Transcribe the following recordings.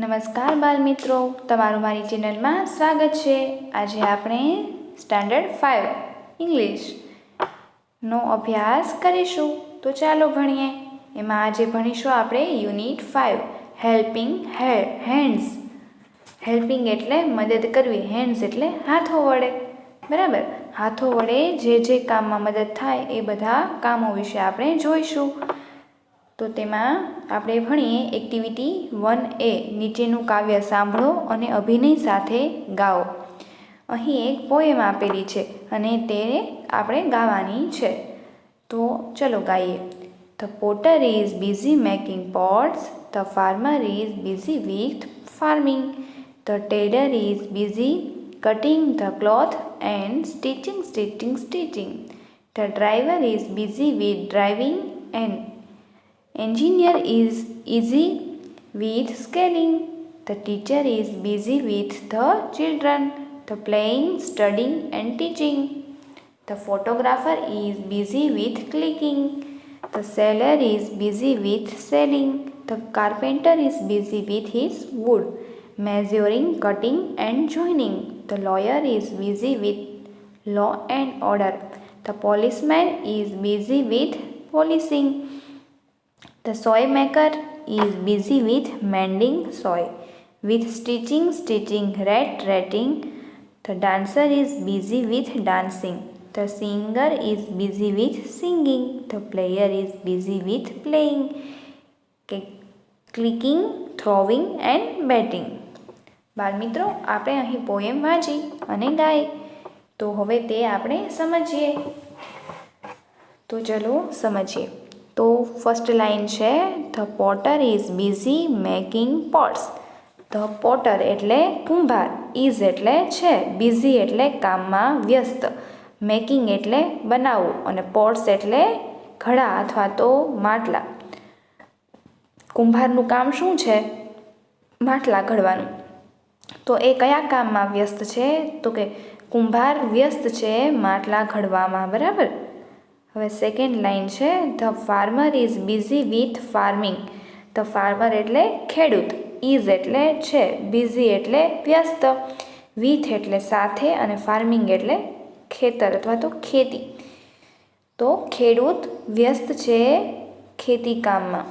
નમસ્કાર બાલ મિત્રો, તમારું મારી ચેનલમાં સ્વાગત છે। આજે આપણે સ્ટાન્ડર્ડ 5 ઇંગ્લિશનો અભ્યાસ કરીશું। તો ચાલો ભણીએ। એમાં આજે ભણીશું આપણે યુનિટ 5 હેલ્પિંગ હેન્ડ્સ। હેલ્પિંગ એટલે મદદ કરવી, હેન્ડ્સ એટલે હાથો વડે, બરાબર। હાથો વડે જે કામમાં મદદ થાય એ બધા કામો વિશે આપણે જોઈશું। તો તેમાં આપણે ભણીએ એક્ટિવિટી 1A, નીચેનું કાવ્ય સાંભળો અને અભિનય સાથે ગાઓ। અહીં એક પોએમ આપેલી છે અને તે આપણે ગાવાની છે। તો ચલો ગાઈએ। The Potter is busy making pots, the farmer is busy with farming, the Taylor is busy cutting the cloth and stitching, the driver is busy with driving and engineer is easy with scaling, the teacher is busy with the children, the playing, studying and teaching, the photographer is busy with clicking, the sailor is busy with sailing, the carpenter is busy with his wood, measuring, cutting and joining, the lawyer is busy with law and order, the policeman is busy with policing, the soy maker is busy with mending soy, with stitching, ratting, the dancer is busy with dancing, the singer is busy with singing, the player is busy with playing, clicking, throwing and batting। બાળ મિત્રો, આપણે અહીં poem વાંચી અને ગાઈ, તો હવે તે આપણે સમજીએ। તો ચલો સમજીએ। તો ફર્સ્ટ લાઈન છે the Potter is busy making pots. The Potter એટલે કુંભાર, ઇઝ એટલે છે, બિઝી એટલે કામમાં વ્યસ્ત, મેકિંગ એટલે બનાવવું અને પોટ્સ એટલે ઘડા અથવા તો માટલા। કુંભારનું કામ શું છે? માટલા ઘડવાનું। તો એ કયા કામમાં વ્યસ્ત છે? તો કે કુંભાર વ્યસ્ત છે માટલા ઘડવામાં, બરાબર। હવે સેકન્ડ લાઈન છે the farmer is busy with farming. The farmer એટલે ખેડૂત, ઇઝ એટલે છે, બિઝી એટલે વ્યસ્ત, વિથ એટલે સાથે અને ફાર્મિંગ એટલે ખેતર અથવા તો ખેતી। તો ખેડૂત વ્યસ્ત છે ખેતી કામમાં।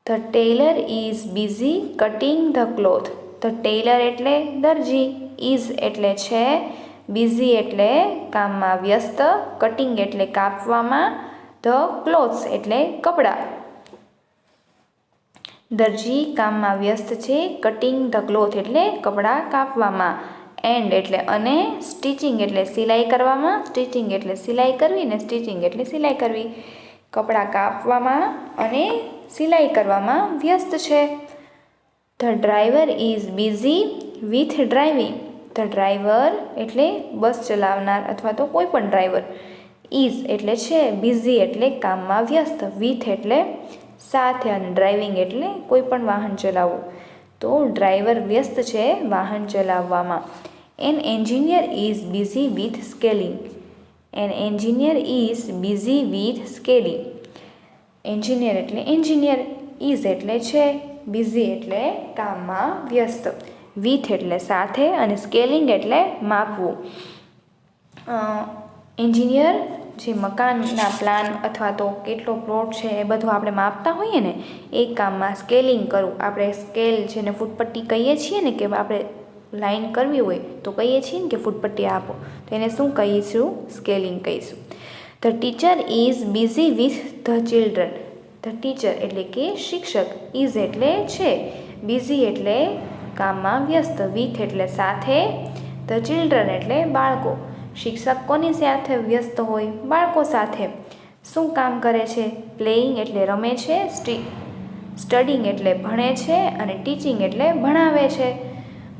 The Taylor is busy cutting the cloth. The Taylor એટલે દરજી, ઇઝ એટલે છે, બિઝી એટલે કામમાં વ્યસ્ત, કટિંગ એટલે કાપવામાં, ધ ક્લોથ્સ એટલે કપડાં। દરજી કામમાં વ્યસ્ત છે, કટિંગ ધ ક્લોથ એટલે કપડાં કાપવામાં, એન્ડ એટલે અને, સ્ટિચિંગ એટલે સિલાઈ કરવામાં, સ્ટિચિંગ એટલે સિલાઈ કરવી ને સ્ટિચિંગ એટલે સિલાઈ કરવી। કપડાં કાપવામાં અને સિલાઈ કરવામાં વ્યસ્ત છે। The driver is busy with driving. The driver એટલે બસ ચલાવનાર અથવા તો કોઈ પણ ડ્રાઈવર, ઇઝ એટલે છે, બિઝી એટલે કામમાં વ્યસ્ત, વિથ એટલે સાથે અને ડ્રાઇવિંગ એટલે કોઈ પણ વાહન ચલાવવું। તો ડ્રાઈવર વ્યસ્ત છે વાહન ચલાવવામાં। N engineer is busy with scaling. N engineer is busy with scaling. Engineer એટલે એન્જિનિયર, ઇઝ એટલે છે, બિઝી એટલે કામમાં વ્યસ્ત, વિથ એટલે સાથે અને સ્કેલિંગ એટલે માપવું। એન્જિનિયર જે મકાનના પ્લાન અથવા તો કેટલો પ્લોટ છે એ બધું આપણે માપતા હોઈએ ને એ કામમાં સ્કેલિંગ કરવું, આપણે સ્કેલ જેને ફૂટપટ્ટી કહીએ છીએ ને કે આપણે લાઈન કરવી હોય તો કહીએ છીએ ને કે ફૂટપટ્ટી આપો, તો એને શું કહીશું? સ્કેલિંગ કહીશું। The teacher is busy with the children. The teacher એટલે કે શિક્ષક, ઇઝ એટલે છે, બિઝી એટલે કામમાં વ્યસ્ત, વિથ એટલે સાથે, ધ ચિલ્ડ્રન એટલે બાળકો। શિક્ષક કોની સાથે વ્યસ્ત હોય? બાળકો સાથે। શું કામ કરે છે? પ્લેઇંગ એટલે રમે છે, સ્ટડિંગ એટલે ભણે છે અને ટીચિંગ એટલે ભણાવે છે।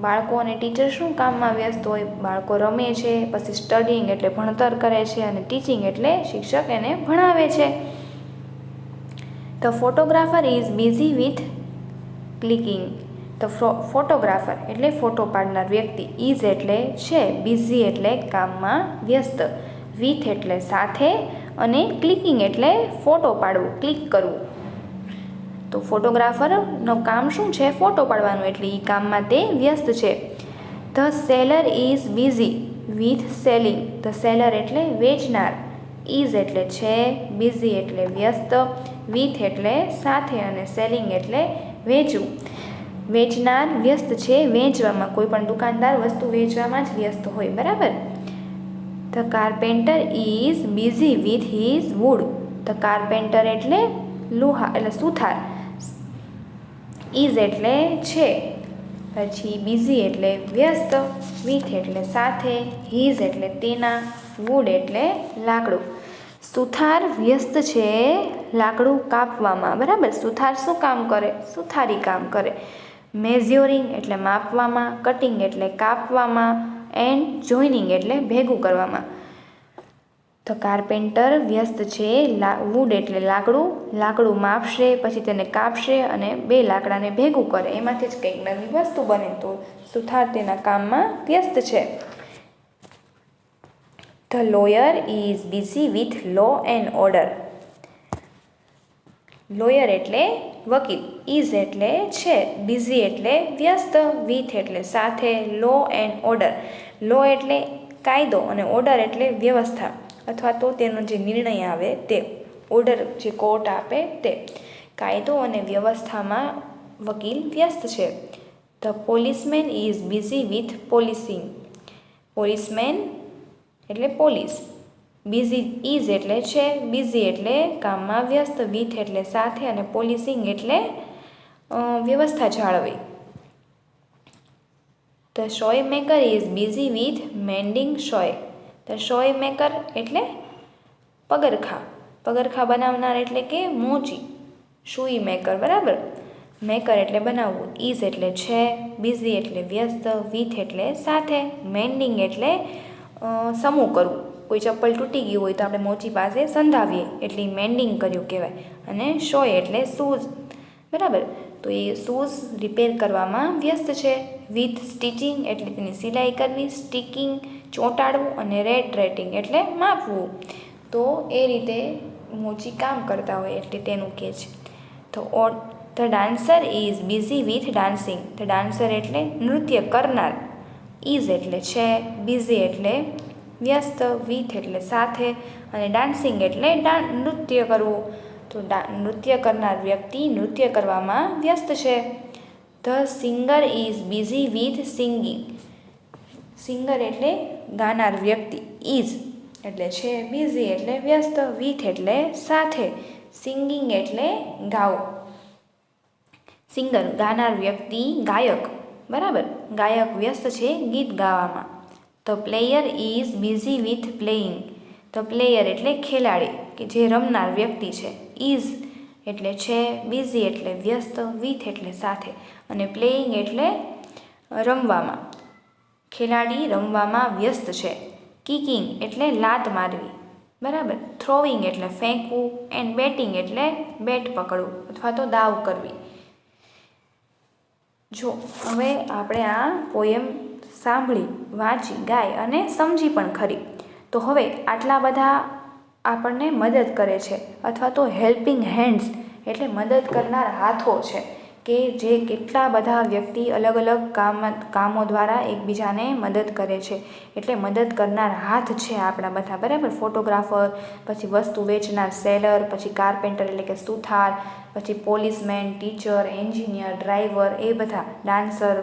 બાળકો અને ટીચર શું કામમાં વ્યસ્ત હોય? બાળકો રમે છે, પછી સ્ટડિંગ એટલે ભણતર કરે છે અને ટીચિંગ એટલે શિક્ષક એને ભણાવે છે। The photographer is busy with clicking. The photographer એટલે ફોટો પાડનાર વ્યક્તિ, ઇઝ એટલે છે, બિઝી એટલે કામમાં વ્યસ્ત, વિથ એટલે સાથે અને ક્લિકિંગ એટલે ફોટો પાડવું, ક્લિક કરવું। તો તો ફોટોગ્રાફરનું કામ શું છે? ફોટો પાડવાનું, એટલે એ કામમાં તે વ્યસ્ત છે. The seller is busy with selling. The seller એટલે વેચનાર, ઇઝ એટલે છે, બિઝી એટલે વ્યસ્ત, વિથ એટલે સાથે અને સેલિંગ એટલે વેચવું. વેચનાર વ્યસ્ત છે વેચવામાં, કોઈ પણ દુકાનદાર વસ્તુ વેચવામાં જ વ્યસ્ત હોય, બરાબર. The carpenter is busy with his wood. The carpenter એટલે લુહાર એટલે સુથાર, ઇઝ એટલે છે, પછી બિઝી એટલે વ્યસ્ત, વિથ એટલે સાથે, હિઝ એટલે તેના, વુડ એટલે લાકડું. સુથાર વ્યસ્ત છે લાકડું કાપવામાં, બરાબર. સુથાર શું કામ કરે? સુથારી કામ કરે. મેઝ્યોરિંગ એટલે માપવામાં, કટિંગ એટલે કાપવામાં, એન્ડ જોઈનિંગ એટલે ભેગું કરવામાં. ધ કાર્પેન્ટર વ્યસ્ત છે વુડ એટલે લાકડું, લાકડું માપશે, પછી તેને કાપશે અને બે લાકડાને ભેગું કરે, એમાંથી જ કંઈક નવી વસ્તુ બને. તો સુથાર તેના કામમાં વ્યસ્ત છે. The lawyer is busy with law and order. Lawyer એટલે વકીલ, ઇઝ એટલે છે, બિઝી એટલે વ્યસ્ત, વિથ એટલે સાથે, લો એન્ડ ઓર્ડર. લો એટલે કાયદો અને ઓર્ડર એટલે વ્યવસ્થા અથવા તો તેનો જે નિર્ણય આવે તે, ઓર્ડર જે કોર્ટ આપે તે. કાયદો અને વ્યવસ્થામાં વકીલ વ્યસ્ત છે. The policeman is busy with policing. Policeman એટલે પોલીસ, બિઝી ઇઝ એટલે છે, બિઝી એટલે કામમાં વ્યસ્ત, વિથ એટલે સાથે અને પોલીસિંગ એટલે વ્યવસ્થા જાળવવી. The shoe maker is busy with mending shoe. The shoe maker એટલે પગરખાં, પગરખાં બનાવનાર એટલે કે મોચી, શુઈ મેકર, બરાબર. મેકર એટલે બનાવવું, ઇઝ એટલે છે, બિઝી એટલે વ્યસ્ત, વિથ એટલે સાથે, મેન્ડિંગ એટલે સમૂહ કરવું. કોઈ ચપ્પલ તૂટી ગયું હોય તો આપણે મોચી પાસે સંધાવીએ એટલે મેન્ડિંગ કર્યું કહેવાય. અને શોય એટલે શૂઝ, બરાબર. તો એ શૂઝ રિપેર કરવામાં વ્યસ્ત છે. વિથ સ્ટિચિંગ એટલે તેની સિલાઈ કરવી, સ્ટિકિંગ ચોંટાડવું અને રેટિંગ એટલે માપવું. તો એ રીતે મોચી કામ કરતા હોય એટલે તેનું કહે છે. The dancer is busy with dancing. The dancer એટલે નૃત્ય કરનાર, ઇઝ એટલે છે, બિઝી એટલે વ્યસ્ત, વિથ એટલે સાથે અને ડાન્સિંગ એટલે નૃત્ય કરવું. તો નૃત્ય કરનાર વ્યક્તિ નૃત્ય કરવામાં વ્યસ્ત છે. The singer is busy with singing. Singer એટલે ગાનાર વ્યક્તિ, ઇઝ એટલે છે, બિઝી એટલે વ્યસ્ત, વિથ એટલે સાથે, સિંગિંગ એટલે ગાવું. સિંગર ગાનાર વ્યક્તિ, ગાયક, બરાબર. ગાયક વ્યસ્ત છે ગીત ગાવામાં. The player is busy with playing. The player એટલે ખેલાડી કે જે રમનાર વ્યક્તિ છે, ઇઝ એટલે છે, બિઝી એટલે વ્યસ્ત, વિથ એટલે સાથે અને પ્લેઇંગ એટલે રમવામાં. ખેલાડી રમવામાં વ્યસ્ત છે. કિકિંગ એટલે લાત મારવી, બરાબર. થ્રોવિંગ એટલે ફેંકવું, એન્ડ બેટિંગ એટલે બેટ પકડવું અથવા તો દાવ કરવી. જો હવે આપણે આ પોયમ સાંભળી, વાંચી, ગાઈ અને સમજી પણ ખરી. તો હવે આટલા બધા આપણને મદદ કરે છે અથવા તો હેલ્પિંગ હેન્ડ્સ એટલે મદદ કરનાર હાથો છે કે જે કેટલા બધા વ્યક્તિ અલગ અલગ કામો દ્વારા એકબીજાને મદદ કરે છે. એટલે મદદ કરનાર હાથ છે આપણા બધા, બરાબર. ફોટોગ્રાફર, પછી વસ્તુ વેચનાર સેલર, પછી કાર્પેન્ટર એટલે કે સુથાર, પછી પોલીસમેન, ટીચર, એન્જિનિયર, ડ્રાઈવર, એ બધા, ડાન્સર.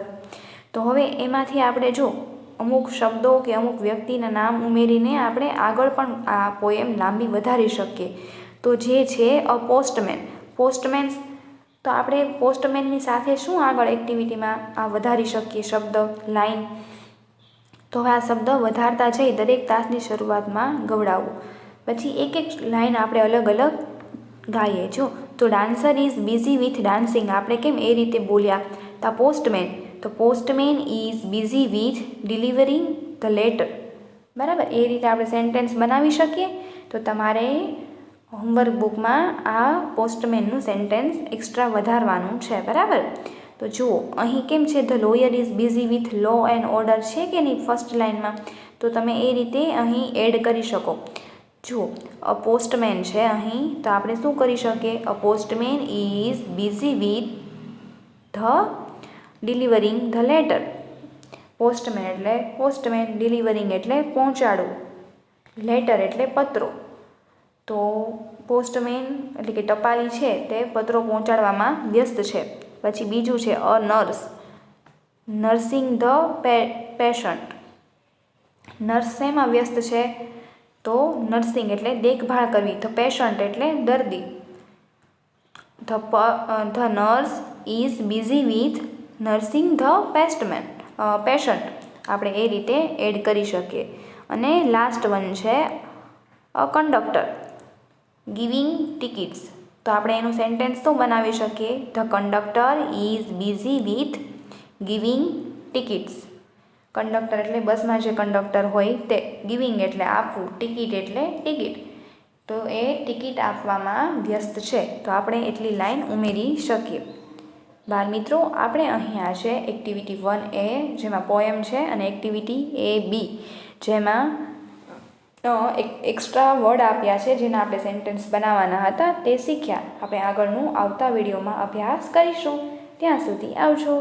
તો હવે એમાંથી આપણે જો અમુક શબ્દો કે અમુક વ્યક્તિના નામ ઉમેરીને આપણે આગળ પણ આ પોએમ લાંબી વધારી શકીએ. તો જે છે અ પોસ્ટમેન. પોસ્ટમેન તો આપણે પોસ્ટમેનની સાથે શું આગળ એક્ટિવિટીમાં આ વધારી શકીએ શબ્દ, લાઈન. તો હવે આ શબ્દ વધારતા જઈ દરેક તાસની શરૂઆતમાં ગવડાવવું. પછી એક એક લાઈન આપણે અલગ અલગ ગાઈએ. જો તો dancer is busy with dancing આપણે કેમ એ રીતે બોલ્યા. તો પોસ્ટમેન, તો postman is busy with delivering the letter, બરાબર. એ રીતે આપણે સેન્ટેન્સ બનાવી શકીએ. તો તમારે હોમવર્ક બુકમાં આ પોસ્ટમેનનું સેન્ટેન્સ એક્સ્ટ્રા વધારવાનું છે, બરાબર. તો જુઓ અહીં કેમ છે, the lawyer is busy with law and order છે કે નહીં ફર્સ્ટ લાઇનમાં. તો તમે એ રીતે અહીં એડ કરી શકો. જુઓ અ પોસ્ટમેન છે અહીં, તો આપણે શું કરી શકીએ? A postman is busy with the delivering the letter. Postman એટલે પોસ્ટમેન, ડિલિવરિંગ એટલે પહોંચાડવું, લેટર એટલે પત્રો. તો પોસ્ટમેન એટલે કે ટપાલી છે તે પત્રો પહોંચાડવામાં વ્યસ્ત છે. પછી બીજું છે a nurse, nursing the patient. Nurse શેમાં વ્યસ્ત છે? તો નર્સિંગ એટલે દેખભાળ કરવી, ધ પેશન્ટ એટલે દર્દી. The nurse is busy with nursing the patient. આપણે એ રીતે એડ કરી શકીએ. અને લાસ્ટ વન છે અ કંડક્ટર ગિવિંગ ટિકિટ્સ. તો આપણે એનું સેન્ટેન્સ શું બનાવી શકીએ? The conductor is busy with giving tickets. Conductor એટલે બસમાં જે કંડક્ટર હોય તે, ગિવિંગ એટલે આપવું, ટિકિટ એટલે ટિકિટ. તો એ ટિકિટ આપવામાં વ્યસ્ત છે. તો આપણે એટલી લાઈન ઉમેરી શકીએ. બાળમિત્રો, આપણે અહીંયા છે એક્ટિવિટી 1A જેમાં પોએમ છે અને એક્ટિવિટી AB જેમાં એક્સ્ટ્રા વર્ડ આપ્યા છે જેના આપણે સેન્ટેન્સ બનાવવાના હતા તે શીખ્યા. આપણે આગળનું આવતા વિડીયોમાં અભ્યાસ કરીશું. ત્યાં સુધી આવજો.